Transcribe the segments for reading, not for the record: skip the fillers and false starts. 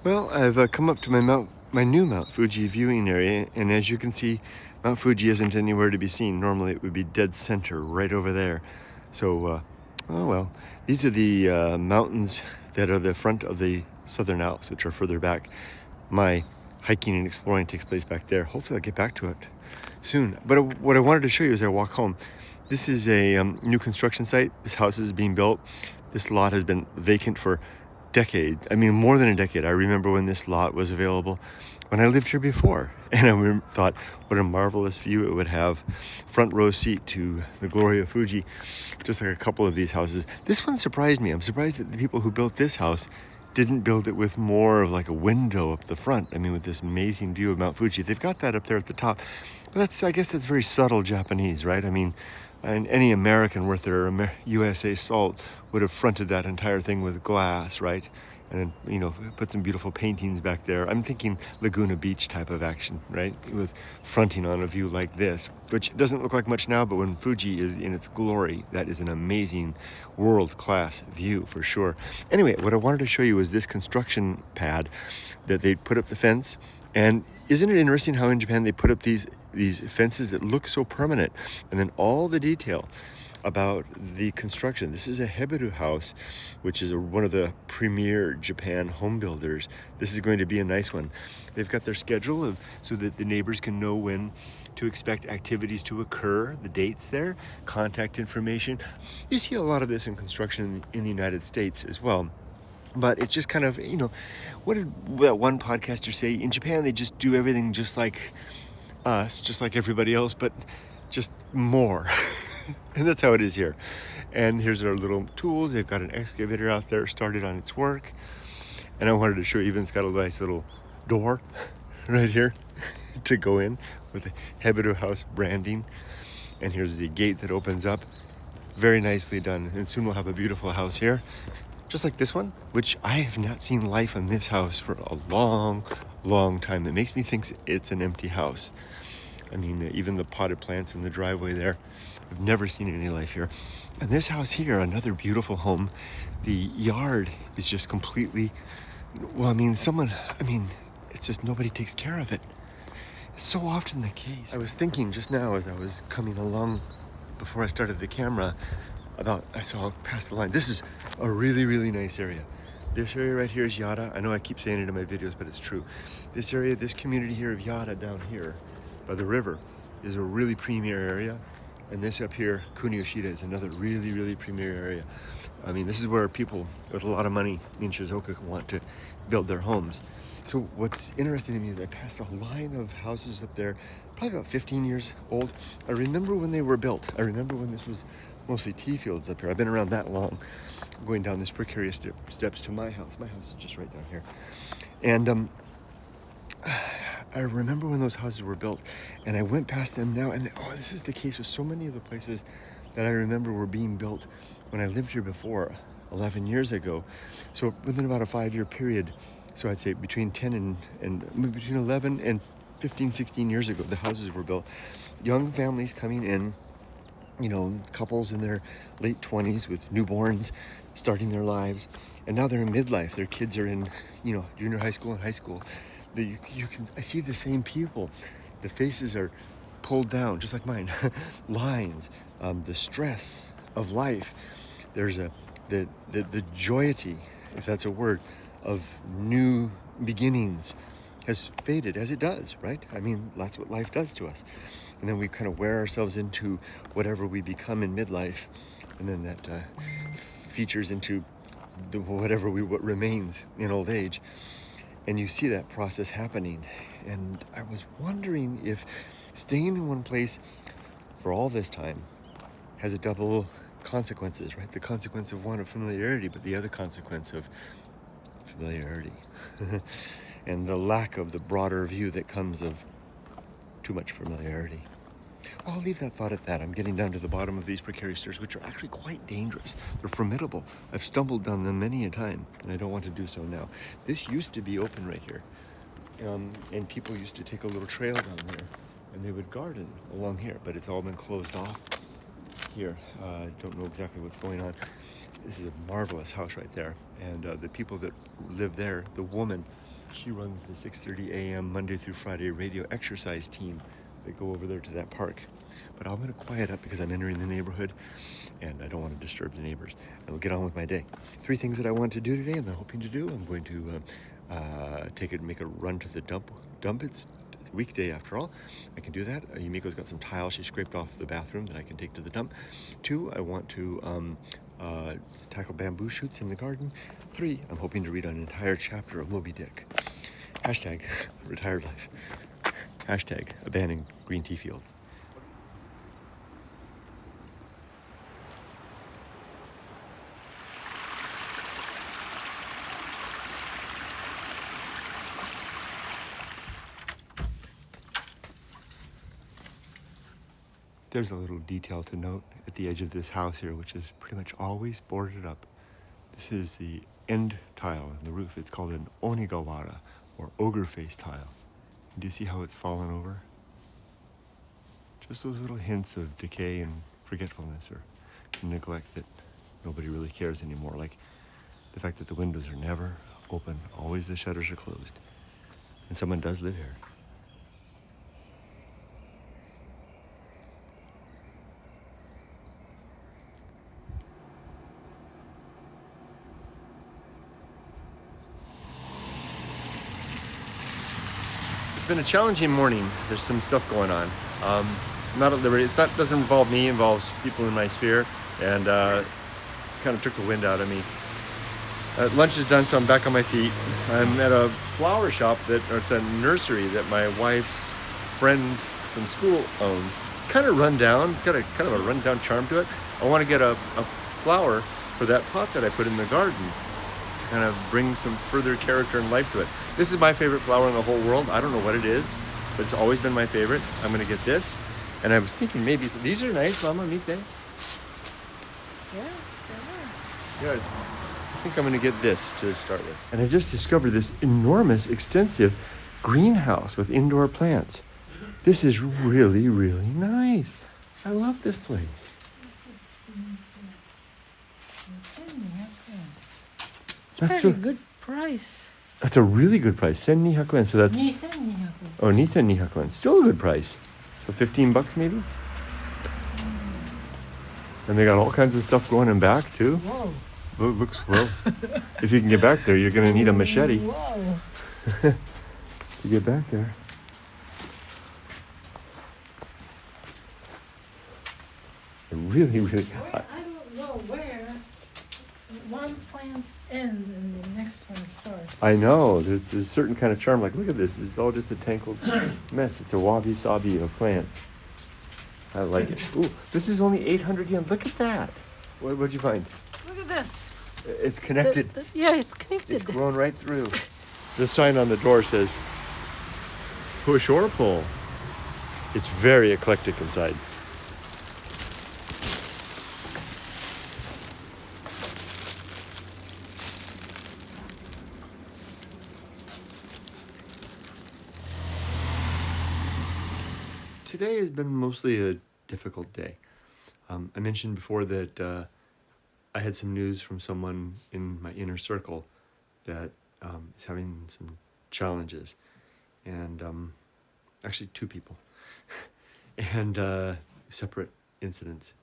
Well, I've come up to my new Mount Fuji viewing area, and as you can see, Mount Fuji isn't anywhere to be seen. Normally it would be dead center right over there. So, oh well. These are the mountains that are the front of the Southern Alps, which are further back. My hiking and exploring takes place back there. Hopefully I'll get back to it soon. But what I wanted to show you as I walk home, this is a new construction site. This house is being built. This lot has been vacant for decade. I mean, more than a decade. I remember when this lot was available when I lived here before. And I thought, what a marvelous view it would have. Front row seat to the glory of Fuji, just like a couple of these houses. This one surprised me. I'm surprised that the people who built this house didn't build it with more of like a window up the front. I mean, with this amazing view of Mount Fuji. They've got that up there at the top. But I guess that's very subtle Japanese, right? I mean, and any American worth their USA salt would have fronted that entire thing with glass, right? And then, put some beautiful paintings back there. I'm thinking Laguna Beach type of action, right? With fronting on a view like this, which doesn't look like much now, but when Fuji is in its glory, that is an amazing world-class view for sure. Anyway, what I wanted to show you is this construction pad that they put up the fence. And isn't it interesting how in Japan they put up these fences that look so permanent, and then all the detail about the construction. This is a Heberu house, which is one of the premier Japan home builders. This is going to be a nice one. They've got their schedule so that the neighbors can know when to expect activities to occur, the dates there, contact information. You see a lot of this in construction in the United States as well. But it's just kind of, what did that one podcaster say? In Japan, they just do everything just like us, just like everybody else, but just more. And that's how it is here. And here's our little tools. They've got an excavator out there started on its work. And I wanted to show you, even it's got a nice little door right here to go in with the Heberu House branding. And here's the gate that opens up. Very nicely done. And soon we'll have a beautiful house here, just like this one, which I have not seen life in this house for a long, long time. It makes me think it's an empty house. I mean, even the potted plants in the driveway there, I've never seen any life here. And this house here, another beautiful home. The yard is just completely, it's just nobody takes care of it. It's so often the case. I was thinking just now as I was coming along before I started the camera I saw past the line. This is a really, really nice area. This area right here is Yada. I know I keep saying it in my videos, but it's true. This area, this community here of Yada down here by the river is a really premier area. And this up here, Kunioshita, is another really, really premier area. I mean, this is where people with a lot of money in Shizuoka want to build their homes. So what's interesting to me is I passed a line of houses up there, probably about 15 years old. I remember when they were built. I remember when this was mostly tea fields up here. I've been around that long, going down this precarious steps to my house. My house is just right down here. And I remember when those houses were built, and I went past them now, and this is the case with so many of the places that I remember were being built when I lived here before, 11 years ago. So within about a 5-year period, so I'd say between 10 and between 11 and 15, 16 years ago, the houses were built. Young families coming in, couples in their late 20s with newborns starting their lives, and now they're in midlife. Their kids are in, junior high school and high school. I see the same people. The faces are pulled down, just like mine. Lines, the stress of life. There's the joyity, if that's a word, of new beginnings has faded, as it does, right? I mean, that's what life does to us. And then we kind of wear ourselves into whatever we become in midlife, and then that features into what remains in old age. And you see that process happening. And I was wondering if staying in one place for all this time has a double consequences, right? The consequence of one of familiarity, but the other consequence of familiarity. And the lack of the broader view that comes of too much familiarity. I'll leave that thought at that. I'm getting down to the bottom of these precarious stairs, which are actually quite dangerous. They're formidable. I've stumbled down them many a time, and I don't want to do so now. This used to be open right here, and people used to take a little trail down there, and they would garden along here, but it's all been closed off here. Don't know exactly what's going on. This is a marvelous house right there, and the people that live there, the woman She runs the 6:30 a.m. Monday through Friday radio exercise team that go over there to that park. But I'm going to quiet up because I'm entering the neighborhood and I don't want to disturb the neighbors. And we'll get on with my day. 3 things that I want to do today and I'm hoping to do. I'm going to make a run to the dump. It's a weekday after all. I can do that. Yumiko's got some tile she scraped off the bathroom that I can take to the dump. 2, I want to tackle bamboo shoots in the garden. 3, I'm hoping to read an entire chapter of Moby Dick. Hashtag retired life. Hashtag abandoned green tea field. There's a little detail to note at the edge of this house here, which is pretty much always boarded up. This is the end tile on the roof. It's called an onigawara, or ogre face tile. Do you see how it's fallen over? Just those little hints of decay and forgetfulness or neglect that nobody really cares anymore. Like the fact that the windows are never open, always the shutters are closed. And someone does live here. It's been a challenging morning. There's some stuff going on. I'm not at liberty. Doesn't involve me. It involves people in my sphere, and kind of took the wind out of me. Lunch is done, so I'm back on my feet. I'm at a flower shop it's a nursery that my wife's friend from school owns. It's kind of run down. It's got a kind of a run-down charm to it. I want to get a flower for that pot that I put in the garden to kind of bring some further character and life to it. This is my favorite flower in the whole world. I don't know what it is, but it's always been my favorite. I'm going to get this. And I was thinking maybe these are nice, Mama. Meet them. Yeah, they are. Yeah, I think I'm going to get this to start with. And I just discovered this enormous, extensive greenhouse with indoor plants. This is really, really nice. I love this place. It's pretty good price. That's a really good price. 1,200 yen. So that's 2,200. oh, 2,200 yen. Still a good price. So $15 maybe. And they got all kinds of stuff going in back too. Whoa. Looks well. If you can get back there, you're gonna need a machete Whoa. to get back there. Really, really. I don't know where one plant ends and the next one starts. I know. There's a certain kind of charm. Like, look at this. It's all just a tangled mess. It's a wabi-sabi of plants. I like it. Ooh, this is only 800 yen. Look at that. What'd you find? Look at this. It's connected. Yeah, it's connected. It's grown right through. The sign on the door says, push or pull. It's very eclectic inside. Today has been mostly a difficult day. I mentioned before that I had some news from someone in my inner circle that is having some challenges, and actually 2 people, and separate incidents.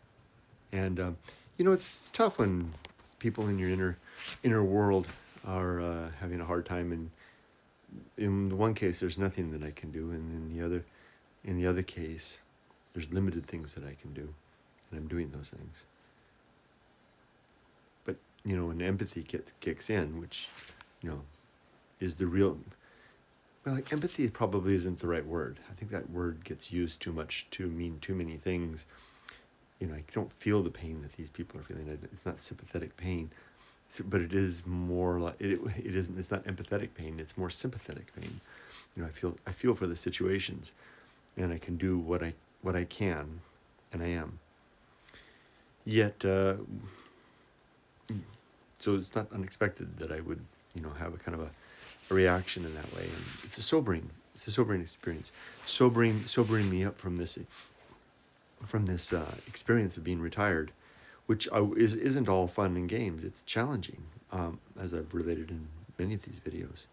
And it's tough when people in your inner world are having a hard time. And in the one case, there's nothing that I can do, and in the other case, there's limited things that I can do, and I'm doing those things. But, when empathy kicks in, which, is the real... Well, empathy probably isn't the right word. I think that word gets used too much to mean too many things. I don't feel the pain that these people are feeling. It's not sympathetic pain, but it is more like... It's not empathetic pain, it's more sympathetic pain. I feel for the situations. And I can do what I can, and I am. Yet, so it's not unexpected that I would, have a kind of a reaction in that way. And it's a sobering experience, sobering me up from this experience of being retired, which isn't all fun and games. It's challenging, as I've related in many of these videos.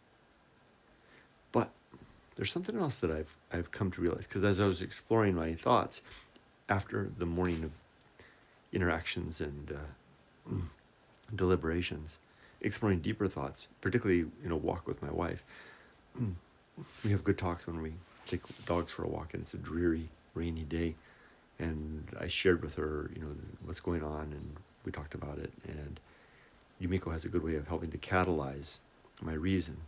there's something else that I've come to realize, because as I was exploring my thoughts after the morning of interactions and deliberations, exploring deeper thoughts, particularly walk with my wife. We have good talks when we take dogs for a walk, and it's a dreary, rainy day. And I shared with her, what's going on, and we talked about it. And Yumiko has a good way of helping to catalyze my reason.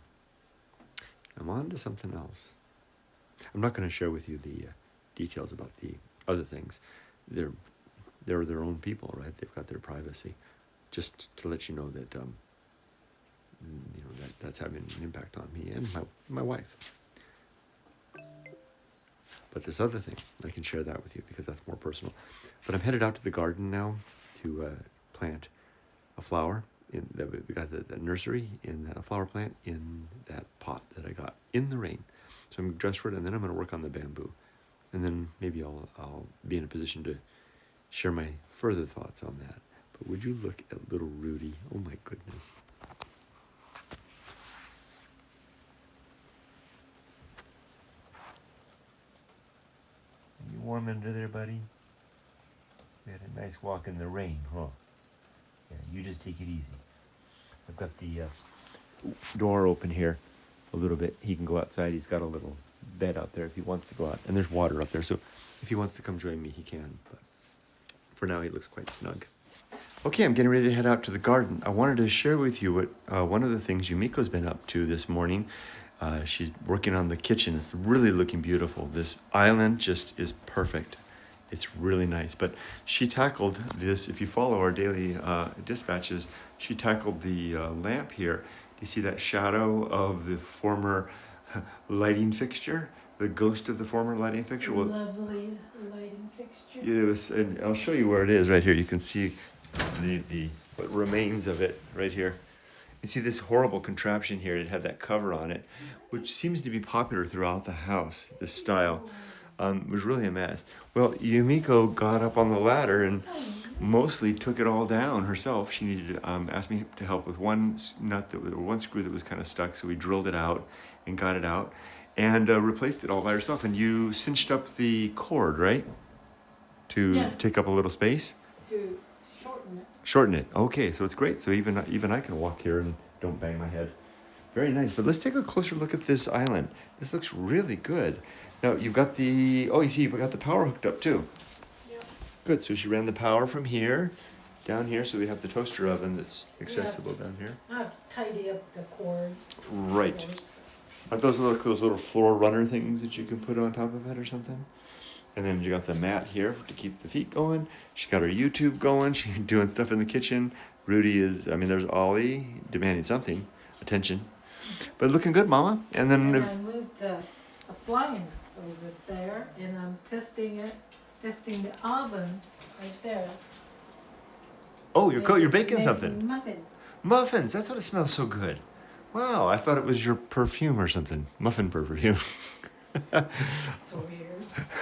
I'm on to something else. I'm not going to share with you the details about the other things. They're their own people, right? They've got their privacy. Just to let you know that, that's having an impact on me and my wife. But this other thing, I can share that with you because that's more personal. But I'm headed out to the garden now to plant a flower. We got the nursery in a flower plant in that pot that I got in the rain. So I'm dressed for it, and then I'm going to work on the bamboo. And then maybe I'll be in a position to share my further thoughts on that. But would you look at little Rudy? Oh my goodness. Are you warm under there, buddy? We had a nice walk in the rain, huh? Yeah, you just take it easy. I've got the door open here a little bit. He can go outside. He's got a little bed out there if he wants to go out. And there's water up there, so if he wants to come join me, he can. But for now, he looks quite snug. Okay, I'm getting ready to head out to the garden. I wanted to share with you what one of the things Yumiko's been up to this morning. She's working on the kitchen. It's really looking beautiful. This island just is perfect. It's really nice. But she tackled this, if you follow our daily dispatches, she tackled the lamp here. Do you see that shadow of the former lighting fixture? The ghost of the former lighting fixture? Well, lovely lighting fixture. it was, and I'll show you where it is right here. You can see the what remains of it right here. You see this horrible contraption here. It had that cover on it, which seems to be popular throughout the house, this style. It was really a mess. Well, Yumiko got up on the ladder and mostly took it all down herself. She needed asked me to help with one screw that was kind of stuck, so we drilled it out and got it out and replaced it all by herself. And you cinched up the cord, right? To take up a little space? To shorten it. Shorten it. Okay, so it's great. So even I can walk here and don't bang my head. Very nice. But let's take a closer look at this island. This looks really good. Now you've got you see, we got the power hooked up too. Yep. Good. So she ran the power from here down here. So we have the toaster oven that's accessible down here. I have to tidy up the cord. Right. Aren't those little floor runner things that you can put on top of it or something? And then you got the mat here to keep the feet going. She got her YouTube going. She's doing stuff in the kitchen. Rudy there's Ollie demanding something, attention. But looking good, Mama. And then I moved the appliance over there, and I'm testing the oven right there. oh, you're baking Making something. Muffins. That's what it smells so good. Wow, I thought it was your perfume or something. Muffin perfume. So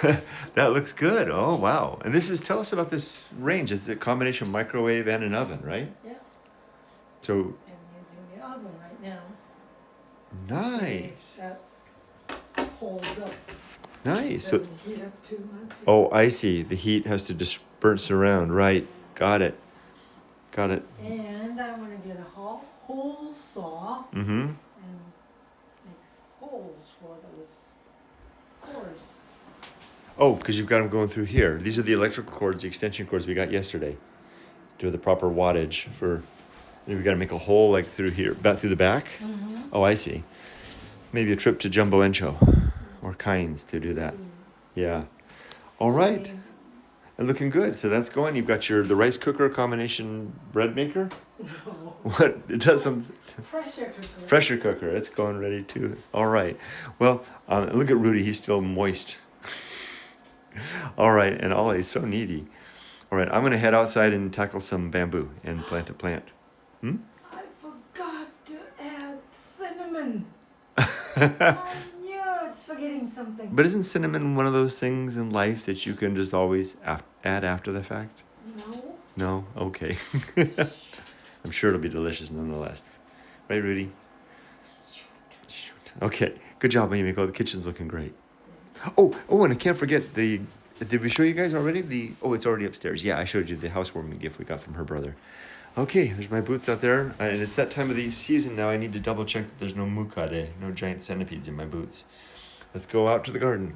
weird. That looks good. Oh, wow. And tell us about this range. It's a combination microwave and an oven, right? Yeah. So, I'm using the oven right now. nice. That holds up. Nice. So, Doesn't heat up too much. oh, I see. The heat has to disperse around. Right. Got it. And I want to get a hole saw Mm-hmm. and make holes for those cores. Oh, because you've got them going through here. These are the electrical cords, the extension cords we got yesterday. Do the proper wattage for. We've got to make a hole like through here, through the back. Mm-hmm. Oh, I see. Maybe a trip to Jumbo Encho or Kynes to do that. Yeah. All right. And looking good. So that's going. You've got the rice cooker combination bread maker. No. What? It does some. Pressure cooker. Pressure cooker. It's going ready too. All right. Well, look at Rudy. He's still moist. All right. And Ollie's so needy. All right. I'm going to head outside and tackle some bamboo and plant a plant. I forgot to add cinnamon. I knew I was forgetting something. But isn't cinnamon one of those things in life that you can just always add after the fact? No. No? Okay. I'm sure it'll be delicious nonetheless. Right, Rudy? Shoot. Okay, good job, Yumiko. The kitchen's looking great. And I can't forget the. Did we show you guys already? It's already upstairs. Yeah, I showed you the housewarming gift we got from her brother. Okay, there's my boots out there, and it's that time of the season now. I need to double check that there's no mukade, no giant centipedes in my boots. Let's go out to the garden.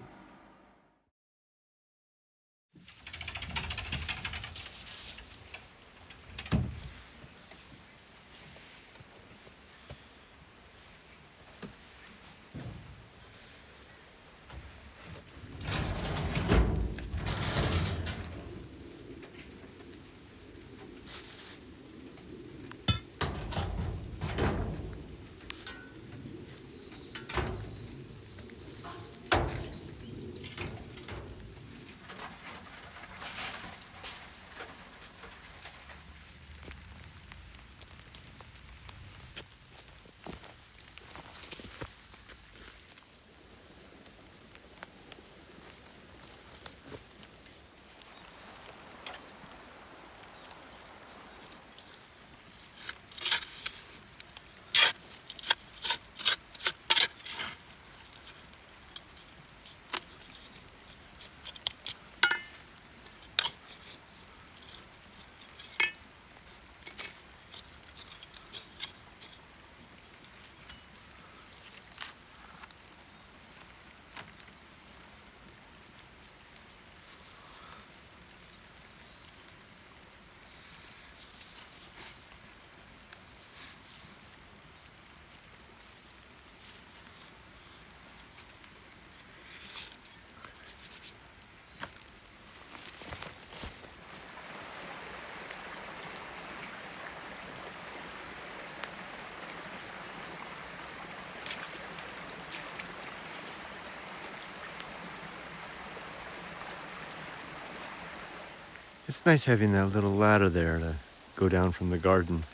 It's nice having that little ladder there to go down from the garden,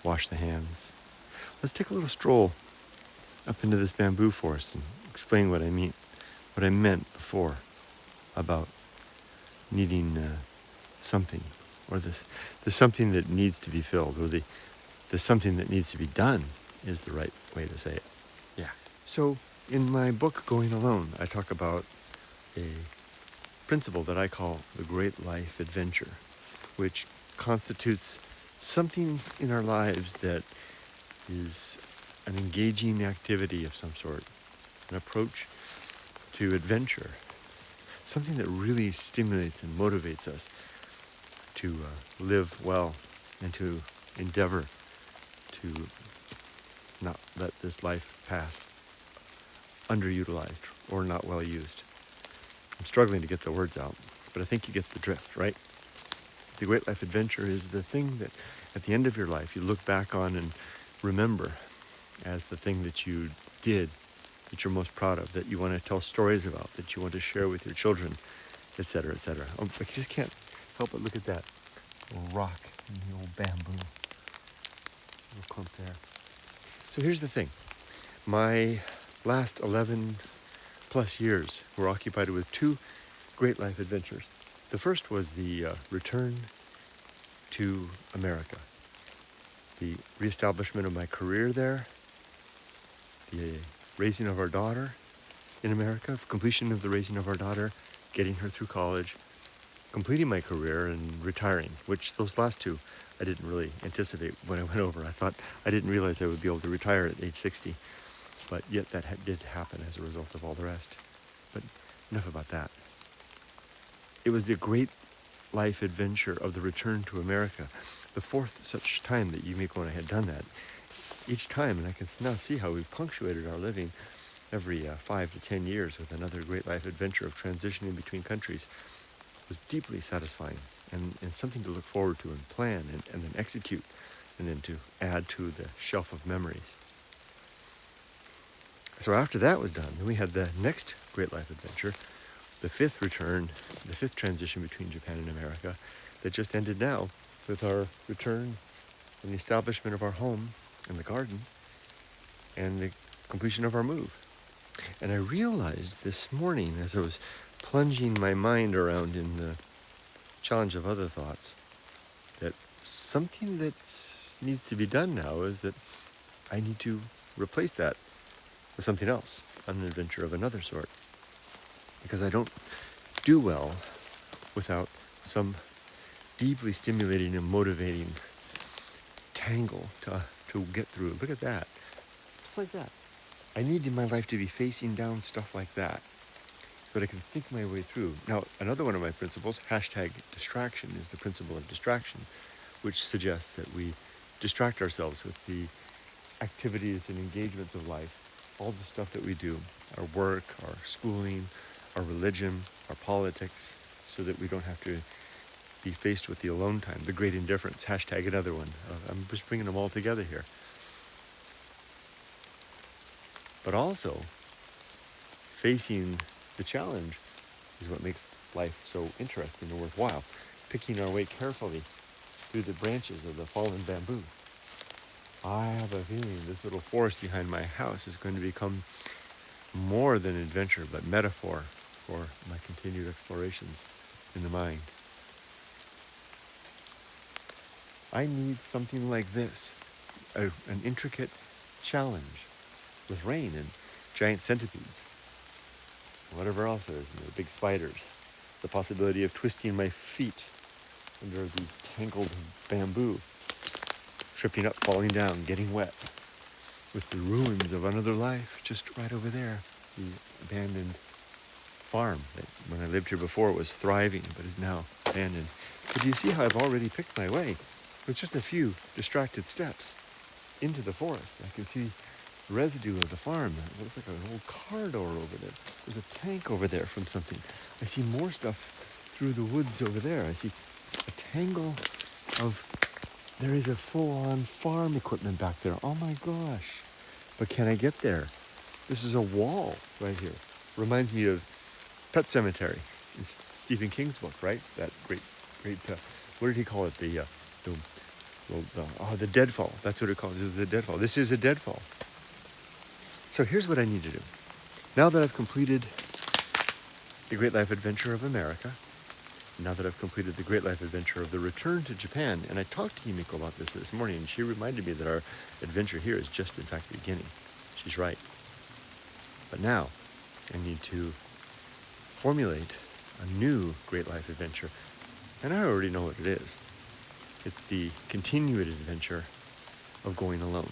wash the hands. Let's take a little stroll up into this bamboo forest and explain what I meant before about needing something, or the something that needs to be filled, or the something that needs to be done is the right way to say it. Yeah. So in my book, Going Alone, I talk about a principle that I call the great life adventure, which constitutes something in our lives that is an engaging activity of some sort, an approach to adventure, something that really stimulates and motivates us to live well and to endeavor to not let this life pass underutilized or not well used. I'm struggling to get the words out, but I think you get the drift, right? The great life adventure is the thing that at the end of your life you look back on and remember as the thing that you did, that you're most proud of, that you want to tell stories about, that you want to share with your children, etc., etc. I just can't help but look at that little rock and the old bamboo, little clump there. So here's the thing. My last 11 plus years were occupied with two great life adventures. The first was the return to America, the reestablishment of my career there, the raising of our daughter in America, completion of the raising of our daughter, getting her through college, completing my career and retiring, which those last two I didn't really anticipate when I went over. I didn't realize I would be able to retire at age 60, but yet that did happen as a result of all the rest. But enough about that. It was the great life adventure of the return to America, the fourth such time that Yumiko and I had done that. Each time, and I can now see how we've punctuated our living every 5 to 10 years with another great life adventure of transitioning between countries, was deeply satisfying and something to look forward to and plan and then execute and then to add to the shelf of memories. So after that was done, then we had the next great life adventure, the fifth return, the fifth transition between Japan and America that just ended now with our return and the establishment of our home and the garden and the completion of our move. And I realized this morning as I was plunging my mind around in the challenge of other thoughts that something that needs to be done now is that I need to replace that with something else, on an adventure of another sort. Because I don't do well without some deeply stimulating and motivating tangle to get through. Look at that. It's like that. I need in my life to be facing down stuff like that so that I can think my way through. Now, another one of my principles, hashtag distraction, is the principle of distraction, which suggests that we distract ourselves with the activities and engagements of life, all the stuff that we do, our work, our schooling, our religion, our politics, so that we don't have to be faced with the alone time, the great indifference, hashtag another one. I'm just bringing them all together here. But also, facing the challenge is what makes life so interesting and worthwhile. Picking our way carefully through the branches of the fallen bamboo. I have a feeling this little forest behind my house is going to become more than adventure, but metaphor for my continued explorations in the mind. I need something like this, an intricate challenge with rain and giant centipedes, whatever else there is, big spiders, the possibility of twisting my feet under these tangled bamboo, tripping up, falling down, getting wet, with the ruins of another life just right over there, the abandoned farm that when I lived here before was thriving but is now abandoned. But do you see how I've already picked my way with just a few distracted steps into the forest? I can see residue of the farm. It looks like an old car door over there. There's a tank over there from something. I see more stuff through the woods over there. I see a tangle of, there is a full-on farm equipment back there. Oh my gosh. But can I get there? This is a wall right here. Reminds me of Pet Cemetery in Stephen King's book, right? That great, what did he call it? The deadfall. That's what it calls. This is the deadfall. This is a deadfall. So here's what I need to do. Now that I've completed the Great Life Adventure of America, now that I've completed the Great Life Adventure of the return to Japan, and I talked to Yumiko about this morning, and she reminded me that our adventure here is just, in fact, beginning. She's right. But now I need to formulate a new Great Life Adventure, and I already know what it is. It's the continued adventure of going alone.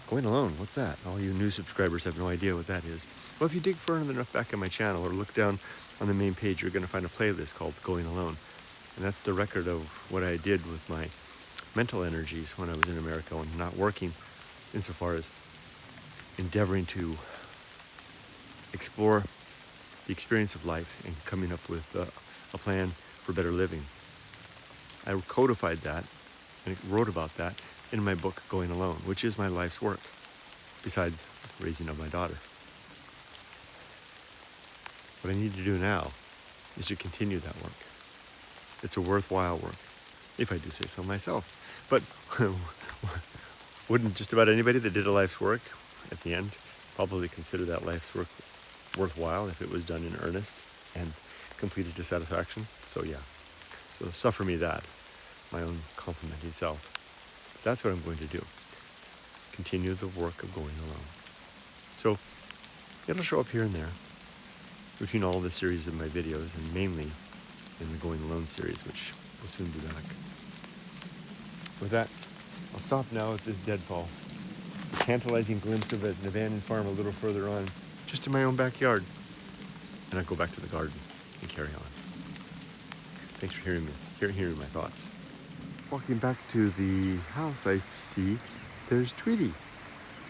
Going alone, what's that? All you new subscribers have no idea what that is. Well, if you dig further enough back in my channel or look down on the main page, you're going to find a playlist called Going Alone. And that's the record of what I did with my mental energies when I was in America and not working, insofar as endeavoring to explore the experience of life and coming up with a plan for better living. I codified that and wrote about that in my book, Going Alone, which is my life's work, besides raising up my daughter. What I need to do now is to continue that work. It's a worthwhile work, if I do say so myself. But wouldn't just about anybody that did a life's work at the end probably consider that life's work worthwhile if it was done in earnest and completed to satisfaction? So yeah, so suffer me that, my own complimenting self. That's what I'm going to do. Continue the work of going alone. So it'll show up here and there between all the series of my videos, and mainly in the Going Alone series, which will soon be back. With that, I'll stop now at this deadfall. A tantalizing glimpse of an abandoned farm a little further on, just in my own backyard. And I'll go back to the garden and carry on. Thanks for hearing my thoughts. Walking back to the house, I see there's Tweety,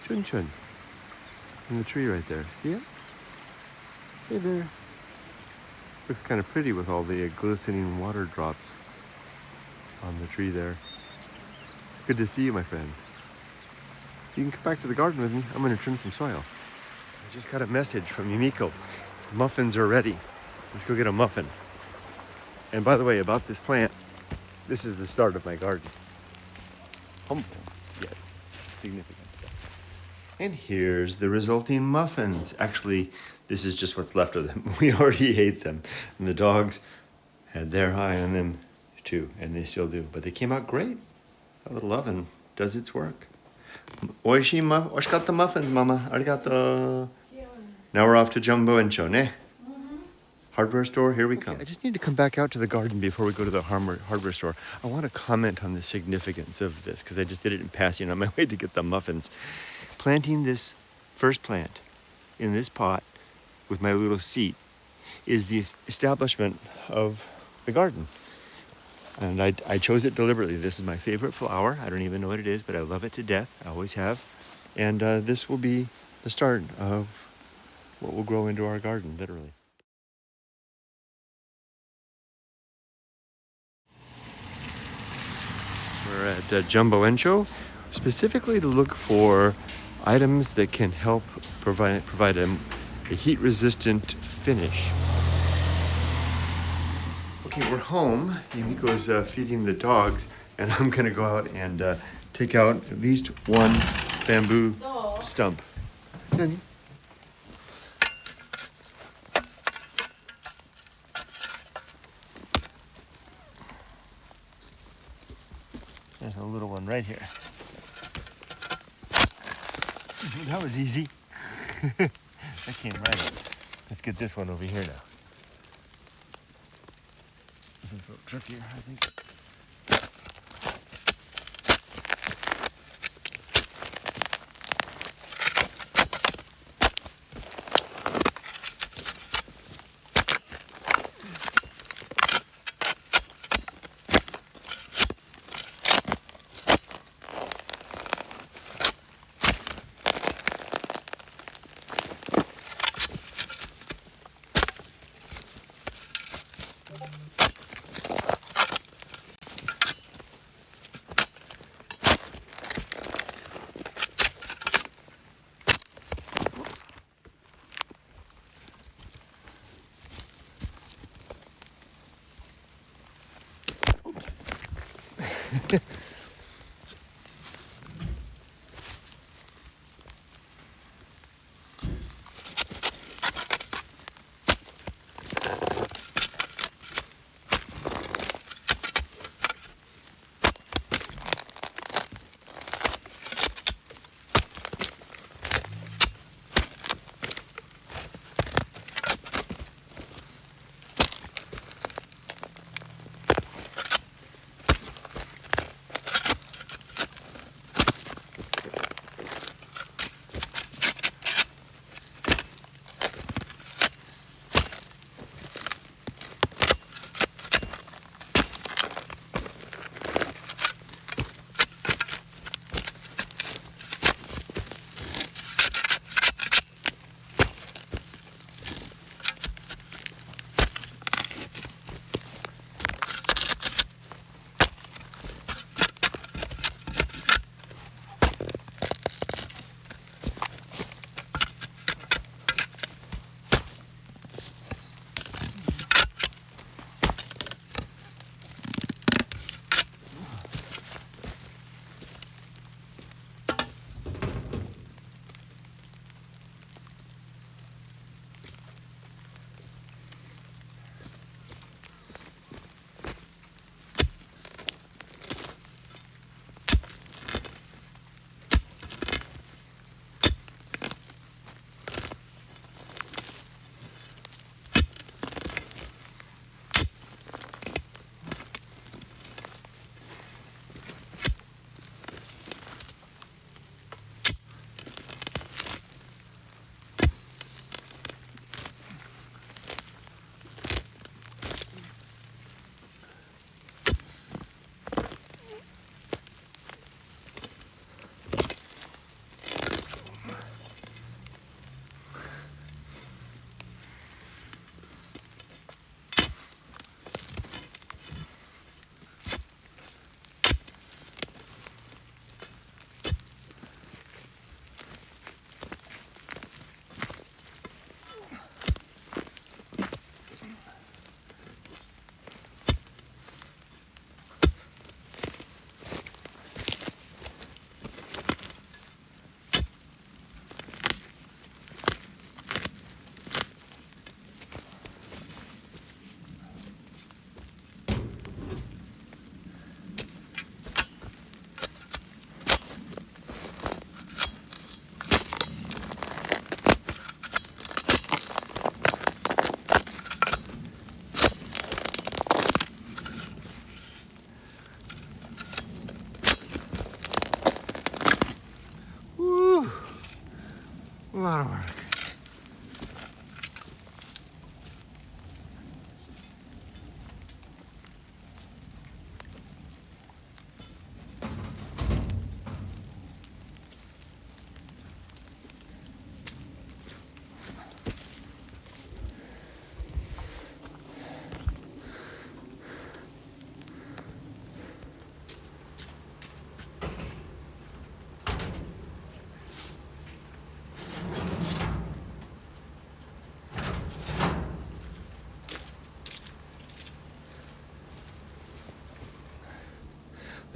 Chun Chun, in the tree right there. See it? Hey there. Looks kind of pretty with all the glistening water drops on the tree there. It's good to see you, my friend. You can come back to the garden with me. I'm going to trim some soil. I just got a message from Yumiko. Muffins are ready. Let's go get a muffin. And by the way, about this plant, this is the start of my garden. Humble, yet significant. And here's the resulting muffins. Actually, this is just what's left of them. We already ate them. And the dogs had their eye on them too, and they still do. But they came out great. That little oven does its work. Oishikatta muffins, Mama. Arigato. Now we're off to Jumbo Encho, ne? Hardware store, here we come. I just need to come back out to the garden before we go to the hardware store. I want to comment on the significance of this because I just did it in passing on my way to get the muffins. Planting this first plant in this pot with my little seat is the establishment of the garden. And I chose it deliberately. This is my favorite flower. I don't even know what it is, but I love it to death. I always have. And this will be the start of what will grow into our garden, literally. We're at Jumbo Encho, specifically to look for items that can help provide a heat-resistant finish. Okay, we're home. Yumiko's feeding the dogs, and I'm gonna go out and take out at least one bamboo stump. Nani? There's a little one right here. That was easy. That came right up. Let's get this one over here now. This is a little trickier, I think.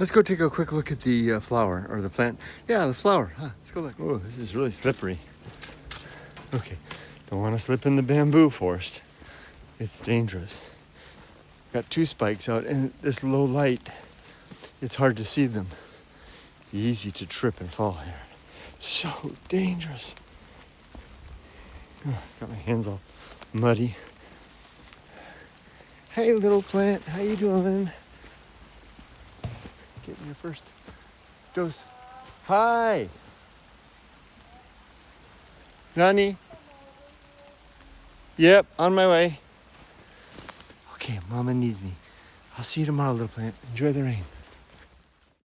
Let's go take a quick look at the flower, or the plant. Yeah, the flower. Huh, let's go look. Oh, this is really slippery. Okay, don't want to slip in the bamboo forest. It's dangerous. Got 2 spikes out, and this low light, it's hard to see them. Easy to trip and fall here. So dangerous. Oh, got my hands all muddy. Hey, little plant, how you doing? Getting your first dose. Hi. Nani? Yep, on my way. Okay, Mama needs me. I'll see you tomorrow, little plant. Enjoy the rain.